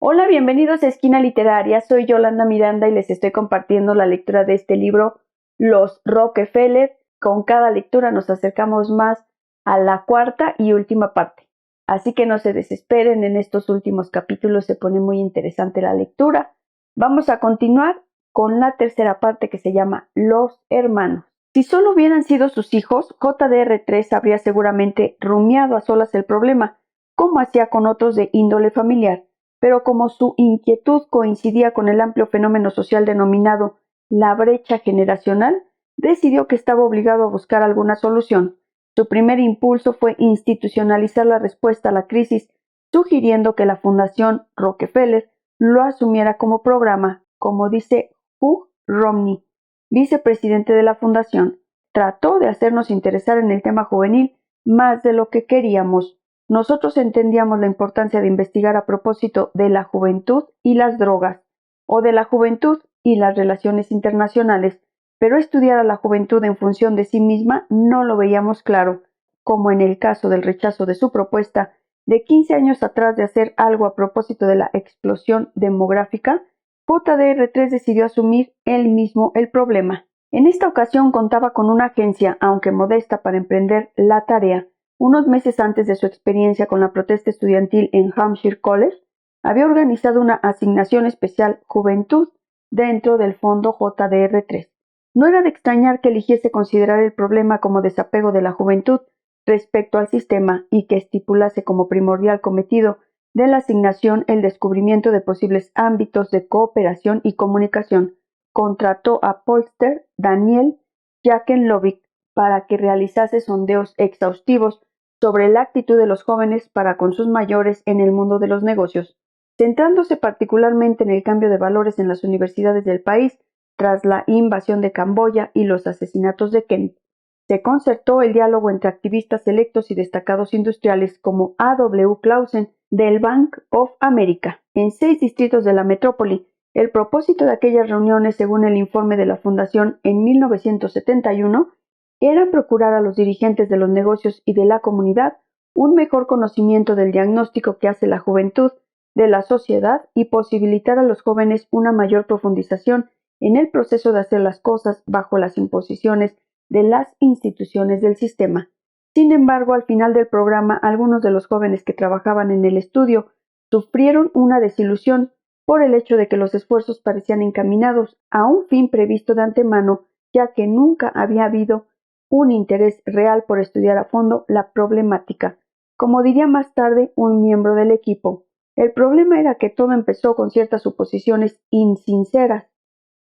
Hola, bienvenidos a Esquina Literaria. Soy Yolanda Miranda y les estoy compartiendo la lectura de este libro, Los Rockefeller. Con cada lectura nos acercamos más a la cuarta y última parte. Así que no se desesperen, en estos últimos capítulos se pone muy interesante la lectura. Vamos a continuar con la tercera parte que se llama Los Hermanos. Si solo hubieran sido sus hijos, JDR3 habría seguramente rumiado a solas el problema, como hacía con otros de índole familiar. Pero como su inquietud coincidía con el amplio fenómeno social denominado la brecha generacional, decidió que estaba obligado a buscar alguna solución. Su primer impulso fue institucionalizar la respuesta a la crisis, sugiriendo que la Fundación Rockefeller lo asumiera como programa, como dice Hugh Romney, vicepresidente de la fundación. Trató de hacernos interesar en el tema juvenil más de lo que queríamos. Nosotros entendíamos la importancia de investigar a propósito de la juventud y las drogas, o de la juventud y las relaciones internacionales, pero estudiar a la juventud en función de sí misma no lo veíamos claro, como en el caso del rechazo de su propuesta de 15 años atrás de hacer algo a propósito de la explosión demográfica. JDR3 decidió asumir él mismo el problema. En esta ocasión contaba con una agencia, aunque modesta, para emprender la tarea. Unos meses antes de su experiencia con la protesta estudiantil en Hampshire College, había organizado una asignación especial Juventud dentro del fondo JDR3. No era de extrañar que eligiese considerar el problema como desapego de la juventud respecto al sistema y que estipulase como primordial cometido de la asignación el descubrimiento de posibles ámbitos de cooperación y comunicación. Contrató a Polster Daniel Jakenlovic para que realizase sondeos exhaustivos sobre la actitud de los jóvenes para con sus mayores en el mundo de los negocios, centrándose particularmente en el cambio de valores en las universidades del país tras la invasión de Camboya y los asesinatos de Kennedy. Se concertó el diálogo entre activistas selectos y destacados industriales como A. W. Clausen del Bank of America en 6 distritos de la metrópoli. El propósito de aquellas reuniones, según el informe de la Fundación en 1971, era procurar a los dirigentes de los negocios y de la comunidad un mejor conocimiento del diagnóstico que hace la juventud de la sociedad y posibilitar a los jóvenes una mayor profundización en el proceso de hacer las cosas bajo las imposiciones de las instituciones del sistema. Sin embargo, al final del programa, algunos de los jóvenes que trabajaban en el estudio sufrieron una desilusión por el hecho de que los esfuerzos parecían encaminados a un fin previsto de antemano, ya que nunca había habido un interés real por estudiar a fondo la problemática. Como diría más tarde un miembro del equipo, el problema era que todo empezó con ciertas suposiciones insinceras,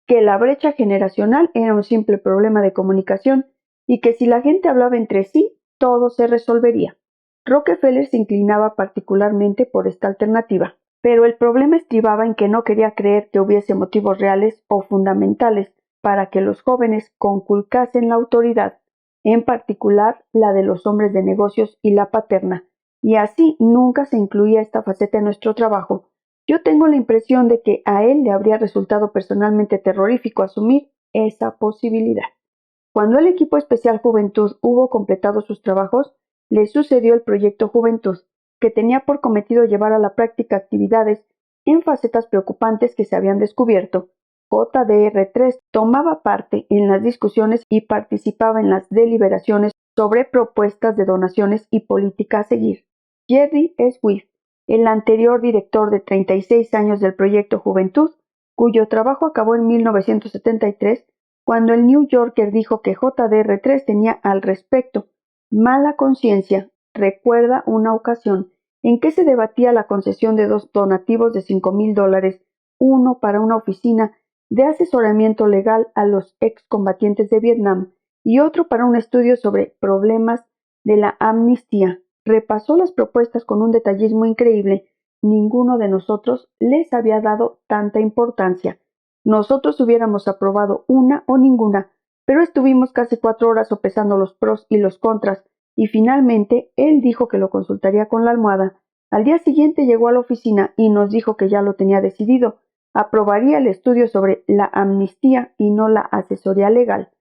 que la brecha generacional era un simple problema de comunicación y que si la gente hablaba entre sí, todo se resolvería. Rockefeller se inclinaba particularmente por esta alternativa, pero el problema estribaba en que no quería creer que hubiese motivos reales o fundamentales para que los jóvenes conculcasen la autoridad, en particular la de los hombres de negocios y la paterna, y así nunca se incluía esta faceta en nuestro trabajo. Yo tengo la impresión de que a él le habría resultado personalmente terrorífico asumir esa posibilidad. Cuando el equipo especial Juventud hubo completado sus trabajos, le sucedió el proyecto Juventud, que tenía por cometido llevar a la práctica actividades en facetas preocupantes que se habían descubierto. JDR3 tomaba parte en las discusiones y participaba en las deliberaciones sobre propuestas de donaciones y política a seguir. Jerry Swift, el anterior director de 36 años del proyecto Juventud, cuyo trabajo acabó en 1973, cuando el New Yorker dijo que JDR3 tenía al respecto mala conciencia, recuerda una ocasión en que se debatía la concesión de 2 donativos de $5,000, uno para una oficina de asesoramiento legal a los excombatientes de Vietnam y otro para un estudio sobre problemas de la amnistía. Repasó las propuestas con un detallismo increíble. Ninguno de nosotros les había dado tanta importancia. Nosotros hubiéramos aprobado una o ninguna, pero estuvimos casi 4 horas sopesando los pros y los contras, y finalmente él dijo que lo consultaría con la almohada. Al día siguiente llegó a la oficina y nos dijo que ya lo tenía decidido. Aprobaría el estudio sobre la amnistía y no la asesoría legal.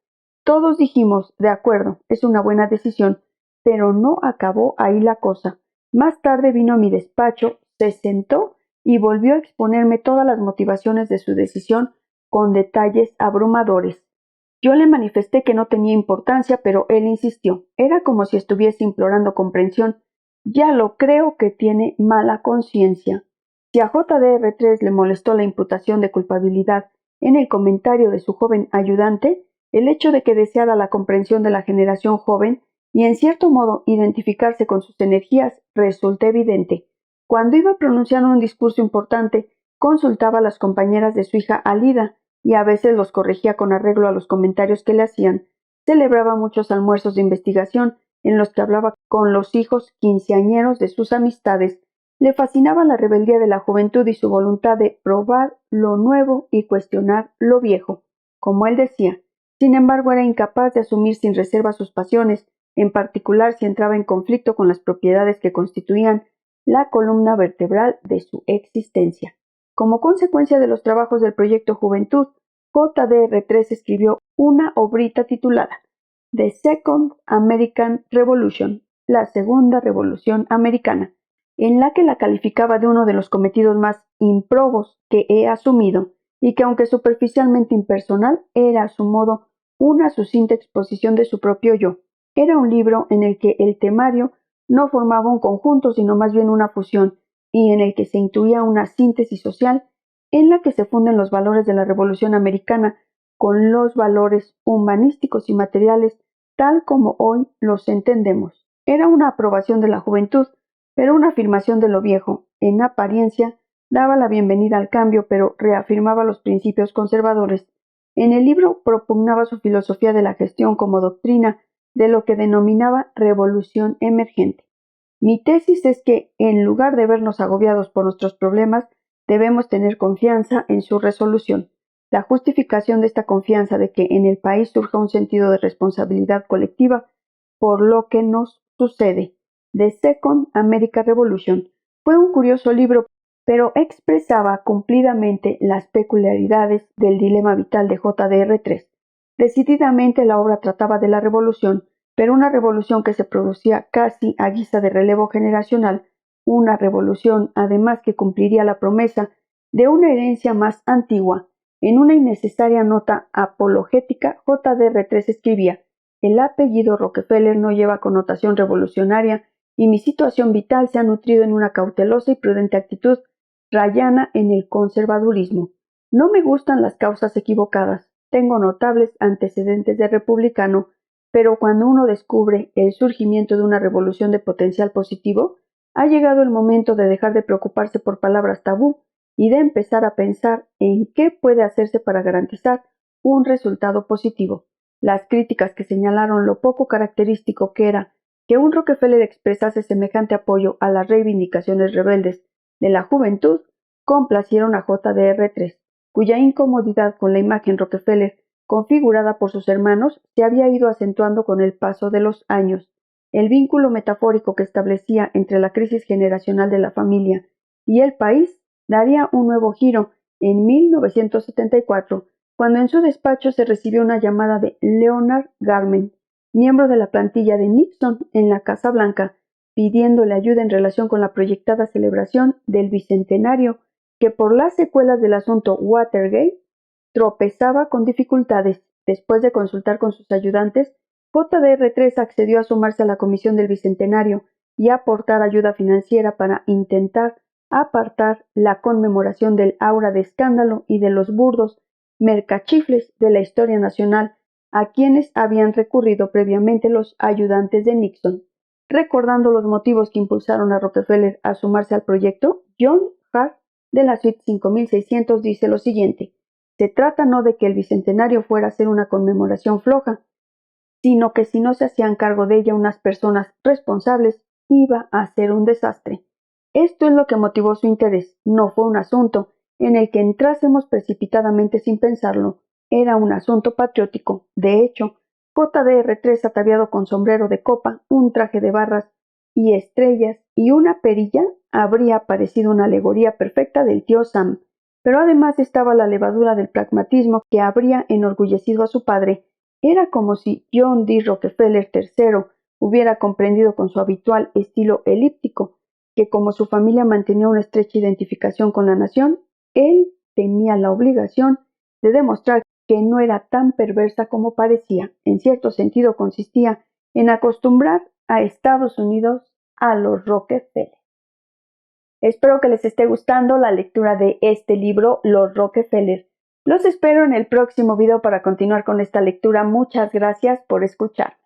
Todos dijimos, de acuerdo, es una buena decisión, pero no acabó ahí la cosa. Más tarde vino a mi despacho, se sentó y volvió a exponerme todas las motivaciones de su decisión con detalles abrumadores. Yo le manifesté que no tenía importancia, pero él insistió. Era como si estuviese implorando comprensión. Ya lo creo que tiene mala conciencia. Si a JDR3 le molestó la imputación de culpabilidad en el comentario de su joven ayudante, el hecho de que deseara la comprensión de la generación joven y en cierto modo identificarse con sus energías resulta evidente. Cuando iba pronunciando un discurso importante, consultaba a las compañeras de su hija Alida y a veces los corregía con arreglo a los comentarios que le hacían. Celebraba muchos almuerzos de investigación en los que hablaba con los hijos quinceañeros de sus amistades. Le fascinaba la rebeldía de la juventud y su voluntad de probar lo nuevo y cuestionar lo viejo. Como él decía, sin embargo, era incapaz de asumir sin reserva sus pasiones, en particular si entraba en conflicto con las propiedades que constituían la columna vertebral de su existencia. Como consecuencia de los trabajos del proyecto Juventud, JDR3 escribió una obrita titulada The Second American Revolution, la Segunda Revolución Americana, en la que la calificaba de uno de los cometidos más ímprobos que he asumido y que, aunque superficialmente impersonal, era a su modo una sucinta exposición de su propio yo. Era un libro en el que el temario no formaba un conjunto, sino más bien una fusión, y en el que se intuía una síntesis social en la que se funden los valores de la Revolución Americana con los valores humanísticos y materiales tal como hoy los entendemos. Era una aprobación de la juventud, pero una afirmación de lo viejo. En apariencia, daba la bienvenida al cambio, pero reafirmaba los principios conservadores. En el libro propugnaba su filosofía de la gestión como doctrina de lo que denominaba revolución emergente. Mi tesis es que, en lugar de vernos agobiados por nuestros problemas, debemos tener confianza en su resolución. La justificación de esta confianza de que en el país surja un sentido de responsabilidad colectiva por lo que nos sucede. The Second American Revolution fue un curioso libro, pero expresaba cumplidamente las peculiaridades del dilema vital de JDR3. Decididamente la obra trataba de la revolución, pero una revolución que se producía casi a guisa de relevo generacional, una revolución además que cumpliría la promesa de una herencia más antigua. En una innecesaria nota apologética, JDR3 escribía: el apellido Rockefeller no lleva connotación revolucionaria y mi situación vital se ha nutrido en una cautelosa y prudente actitud rayana en el conservadurismo. No me gustan las causas equivocadas. Tengo notables antecedentes de republicano, pero cuando uno descubre el surgimiento de una revolución de potencial positivo, ha llegado el momento de dejar de preocuparse por palabras tabú y de empezar a pensar en qué puede hacerse para garantizar un resultado positivo. Las críticas que señalaron lo poco característico que era que un Rockefeller expresase semejante apoyo a las reivindicaciones rebeldes de la juventud complacieron a JDR3, cuya incomodidad con la imagen Rockefeller configurada por sus hermanos se había ido acentuando con el paso de los años. El vínculo metafórico que establecía entre la crisis generacional de la familia y el país daría un nuevo giro en 1974, cuando en su despacho se recibió una llamada de Leonard Garment, miembro de la plantilla de Nixon en la Casa Blanca, pidiéndole ayuda en relación con la proyectada celebración del bicentenario, que por las secuelas del asunto Watergate tropezaba con dificultades. Después de consultar con sus ayudantes, JDR3 accedió a sumarse a la comisión del bicentenario y a aportar ayuda financiera para intentar apartar la conmemoración del aura de escándalo y de los burdos mercachifles de la historia nacional a quienes habían recurrido previamente los ayudantes de Nixon. Recordando los motivos que impulsaron a Rockefeller a sumarse al proyecto, John Hart de la suite 5600 dice lo siguiente: se trata no de que el bicentenario fuera a ser una conmemoración floja, sino que si no se hacían cargo de ella unas personas responsables, iba a ser un desastre. Esto es lo que motivó su interés. No fue un asunto en el que entrásemos precipitadamente sin pensarlo. Era un asunto patriótico. De hecho, JDR3, ataviado con sombrero de copa, un traje de barras y estrellas y una perilla, habría parecido una alegoría perfecta del tío Sam. Pero además estaba la levadura del pragmatismo que habría enorgullecido a su padre. Era como si John D. Rockefeller III hubiera comprendido con su habitual estilo elíptico que como su familia mantenía una estrecha identificación con la nación, él tenía la obligación de demostrar que no era tan perversa como parecía. En cierto sentido consistía en acostumbrar a Estados Unidos a los Rockefeller. Espero que les esté gustando la lectura de este libro, Los Rockefeller. Los espero en el próximo video para continuar con esta lectura. Muchas gracias por escuchar.